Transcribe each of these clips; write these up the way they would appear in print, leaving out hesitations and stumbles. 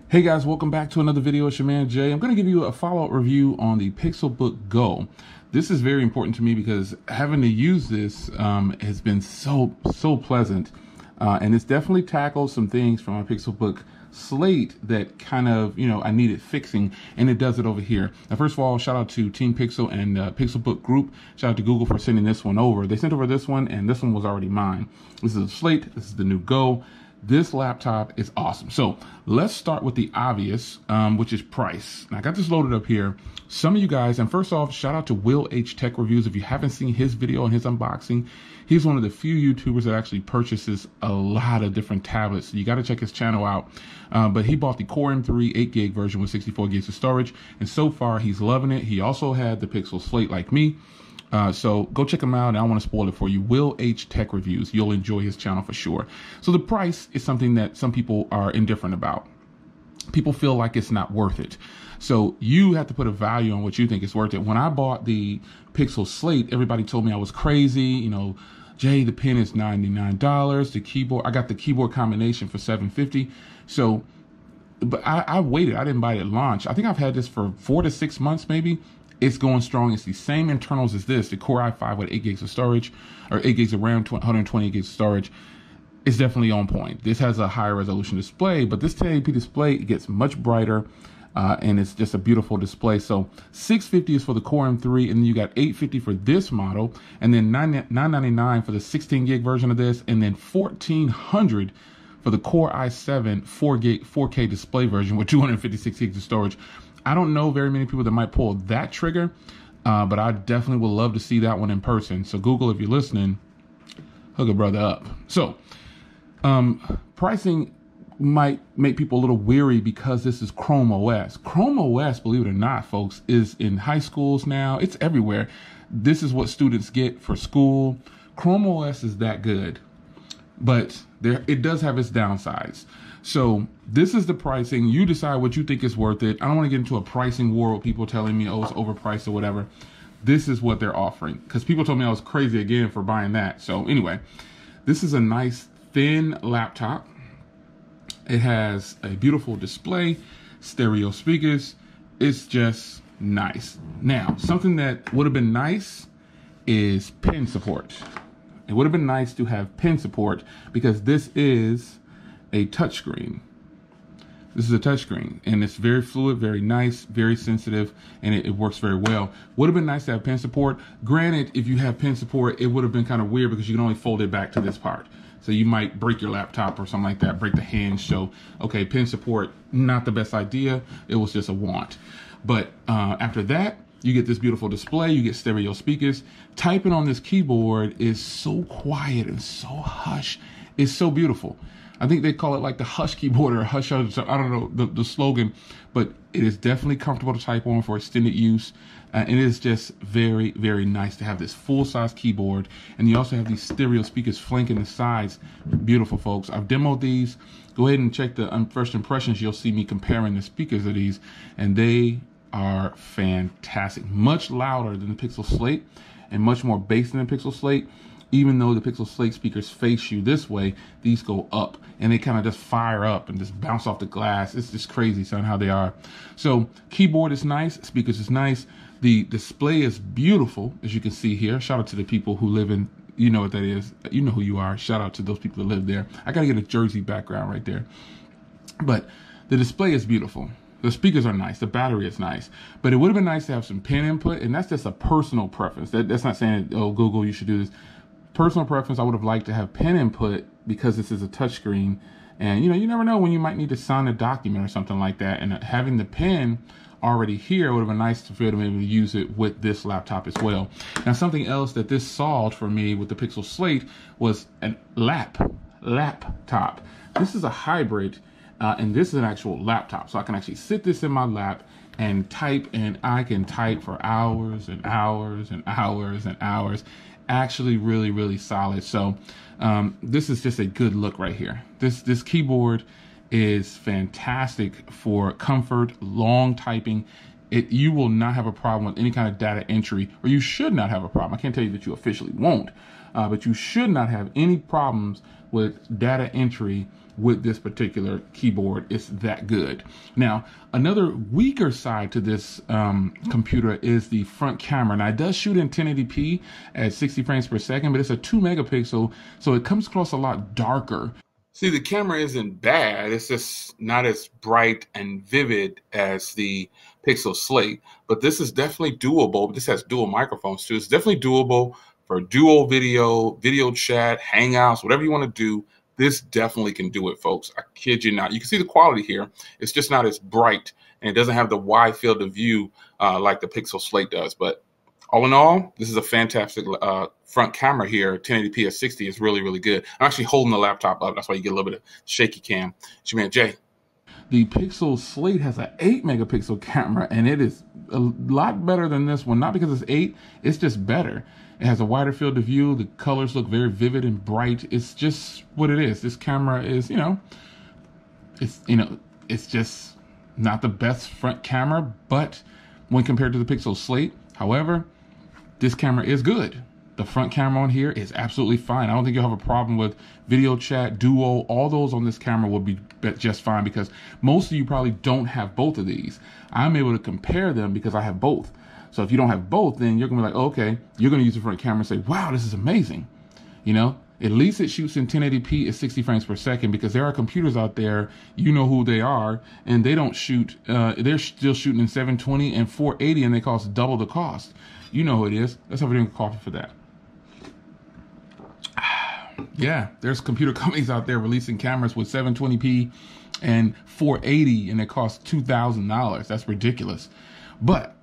Hey guys, welcome back to another video. It's your man Jay. I'm going to give you a follow-up review on the Pixelbook Go. This is very important to me because having to use this has been so pleasant, and it's definitely tackled some things from my Pixelbook Slate that kind of, I needed fixing, and it does it over here. Now, first of all, shout out to Team Pixel and Pixelbook Group. Shout out to Google for sending this one over. They sent over this one, and this one was already mine. This is a Slate. This is the new Go. This laptop is awesome. So let's start with the obvious, which is price. Now, I got this loaded up here. Some of you guys, and first off, shout out to Will H Tech Reviews. If you haven't seen his video and his unboxing, he's one of the few YouTubers that actually purchases a lot of different tablets. So you got to check his channel out. But he bought the Core M3 8 gig version with 64 gigs of storage. And so far, he's loving it. He also had the Pixel Slate like me. So go check him out, and I don't want to spoil it for you. Will H Tech Reviews. You'll enjoy his channel for sure. So the price is something that some people are indifferent about. People feel like it's not worth it. So you have to put a value on what you think is worth it. When I bought the Pixel Slate, everybody told me I was crazy. Jay, the pen is $99. The keyboard, I got the keyboard combination for $750. So, but I waited. I didn't buy it at launch. I think I've had this for 4 to 6 months, maybe. It's going strong. It's the same internals as this, the Core i5 with 8 gigs of storage, or 8 gigs of RAM, 128 gigs of storage. It's definitely on point. This has a higher resolution display, but this 1080p display gets much brighter, and it's just a beautiful display. So $650 is for the Core M3, and then you got $850 for this model, and then $999 for the 16 gig version of this, and then $1,400 for the Core i7 4K display version with 256 gigs of storage. I don't know very many people that might pull that trigger, but I definitely would love to see that one in person. So Google, if you're listening, hook a brother up. So pricing might make people a little weary because this is Chrome OS. Chrome OS, believe it or not, folks, is in high schools now. It's everywhere. This is what students get for school. Chrome OS is that good, but it does have its downsides. So this is the pricing. You decide what you think is worth it. I don't want to get into a pricing war with people telling me, oh, it's overpriced or whatever. This is what they're offering, because people told me I was crazy again for buying that. So anyway, this is a nice thin laptop. It has a beautiful display, stereo speakers. It's just nice. Now, something that would have been nice is pen support. It would have been nice to have pen support, because this is a touchscreen. This is a touchscreen, and it's very fluid, very nice, very sensitive, and it works very well. Would have been nice to have pen support. Granted, if you have pen support, it would have been kind of weird because you can only fold it back to this part. So you might break your laptop or something like that, break the hinge. So, okay, pen support, not the best idea. It was just a want. But after that, you get this beautiful display, you get stereo speakers. Typing on this keyboard is so quiet and so hush. It's so beautiful. I think they call it like the hush keyboard or hush, I don't know the slogan, but it is definitely comfortable to type on for extended use. And it is just very, very nice to have this full-size keyboard. And you also have these stereo speakers flanking the sides. Beautiful, folks. I've demoed these. Go ahead and check the first impressions. You'll see me comparing the speakers of these, and they are fantastic. Much louder than the Pixel Slate and much more bass than the Pixel Slate. Even though the Pixel Slate speakers face you this way, these go up, and they kind of just fire up and just bounce off the glass. It's just crazy, son, how they are. So keyboard is nice, speakers is nice. The display is beautiful, as you can see here. Shout out to the people who live in, you know what that is. You know who you are. Shout out to those people that live there. I got to get a Jersey background right there. But the display is beautiful. The speakers are nice. The battery is nice. But it would have been nice to have some pen input, and that's just a personal preference. That's not saying, oh, Google, you should do this. Personal preference, I would have liked to have pen input because this is a touchscreen, and you never know when you might need to sign a document or something like that, and having the pen already here would have been nice to be able to use it with this laptop as well. Now, something else that this solved for me with the Pixel Slate was a laptop. This is a hybrid, and this is an actual laptop, so I can actually sit this in my lap and type, and I can type for hours and hours and hours and hours. Actually really, really solid. So this is just a good look right here. This keyboard is fantastic for comfort, long typing. You will not have a problem with any kind of data entry, or you should not have a problem. I can't tell you that you officially won't, but you should not have any problems with data entry with this particular keyboard. It's that good. Now, another weaker side to this computer is the front camera. Now, it does shoot in 1080p at 60 frames per second, but it's a 2 megapixel, so it comes across a lot darker. See, the camera isn't bad. It's just not as bright and vivid as the Pixel Slate, but this is definitely doable. This has dual microphones too. It's definitely doable for dual video chat, hangouts, whatever you want to do. This definitely can do it, folks. I kid you not. You can see the quality here. It's just not as bright, and it doesn't have the wide field of view like the Pixel Slate does. But all in all, this is a fantastic front camera here. 1080p at 60 is really, really good. I'm actually holding the laptop up. That's why you get a little bit of shaky cam. It's your man, Jay. The Pixel Slate has an 8 megapixel camera, and it is a lot better than this one. Not because it's 8, it's just better. It has a wider field of view. The colors look very vivid and bright. It's just what it is. This camera is, it's just not the best front camera, but when compared to the Pixel Slate, however, this camera is good. The front camera on here is absolutely fine. I don't think you'll have a problem with video chat, duo, all those on this camera will be just fine because most of you probably don't have both of these. I'm able to compare them because I have both. So if you don't have both, then you're gonna be like, oh, okay, you're gonna use the front camera and say, wow, this is amazing. At least it shoots in 1080p at 60 frames per second because there are computers out there, you know who they are, and they don't shoot, they're still shooting in 720 and 480 and they cost double the cost. You know who it is. Let's have a drink of coffee for that. Yeah, there's computer companies out there releasing cameras with 720p and 480 and it costs $2,000. That's ridiculous. But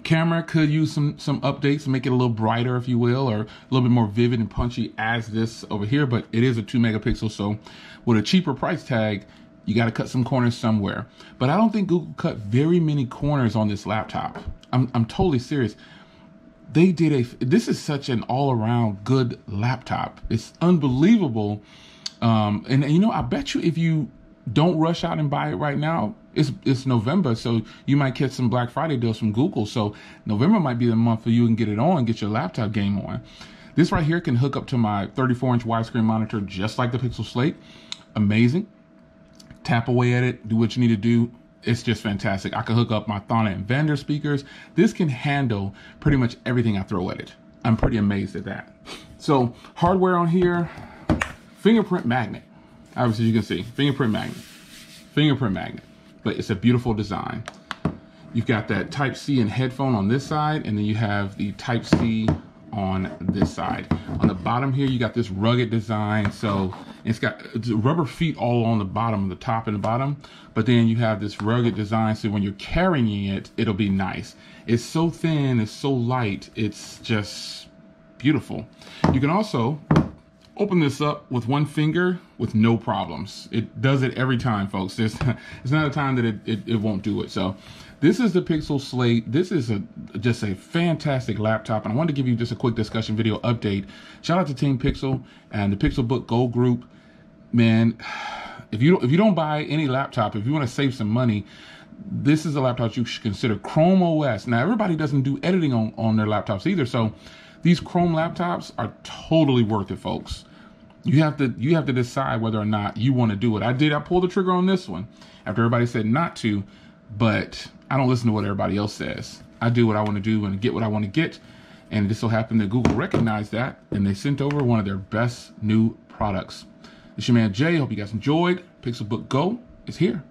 camera could use some updates to make it a little brighter, if you will, or a little bit more vivid and punchy as this over here, but it is a 2 megapixel, so with a cheaper price tag, you got to cut some corners somewhere. But I don't think Google cut very many corners on this laptop. I'm totally serious. This is such an all-around good laptop. It's unbelievable. And I bet you if you don't rush out and buy it right now, it's November, so you might catch some Black Friday deals from Google. So November might be the month for you and get it on, get your laptop game on. This right here can hook up to my 34-inch widescreen monitor just like the Pixel Slate. Amazing. Tap away at it, do what you need to do. It's just fantastic. I can hook up my Thana and Vander speakers. This can handle pretty much everything I throw at it. I'm pretty amazed at that. So hardware on here, fingerprint magnet. Obviously you can see, fingerprint magnet. But it's a beautiful design. You've got that Type-C and headphone on this side, and then you have the Type-C on this side. On the bottom here, you got this rugged design. So it's got rubber feet all on the bottom, the top and the bottom. But then you have this rugged design, so when you're carrying it, it'll be nice. It's so thin, it's so light, it's just beautiful. You can also open this up with one finger with no problems. It does it every time, folks. There's not a time that it won't do it. So this is the Pixel Slate. This is just a fantastic laptop, and I wanted to give you just a quick discussion video update. Shout out to Team Pixel and the Pixelbook Gold Group. Man, if you don't buy any laptop, if you want to save some money, this is a laptop you should consider. Chrome OS. Now everybody doesn't do editing on their laptops either, so these Chrome laptops are totally worth it, folks. You have to decide whether or not you want to do it. I pulled the trigger on this one after everybody said not to, but I don't listen to what everybody else says. I do what I want to do and get what I want to get. And it just so happened that Google recognized that and they sent over one of their best new products. It's your man Jay. Hope you guys enjoyed. Pixelbook Go is here.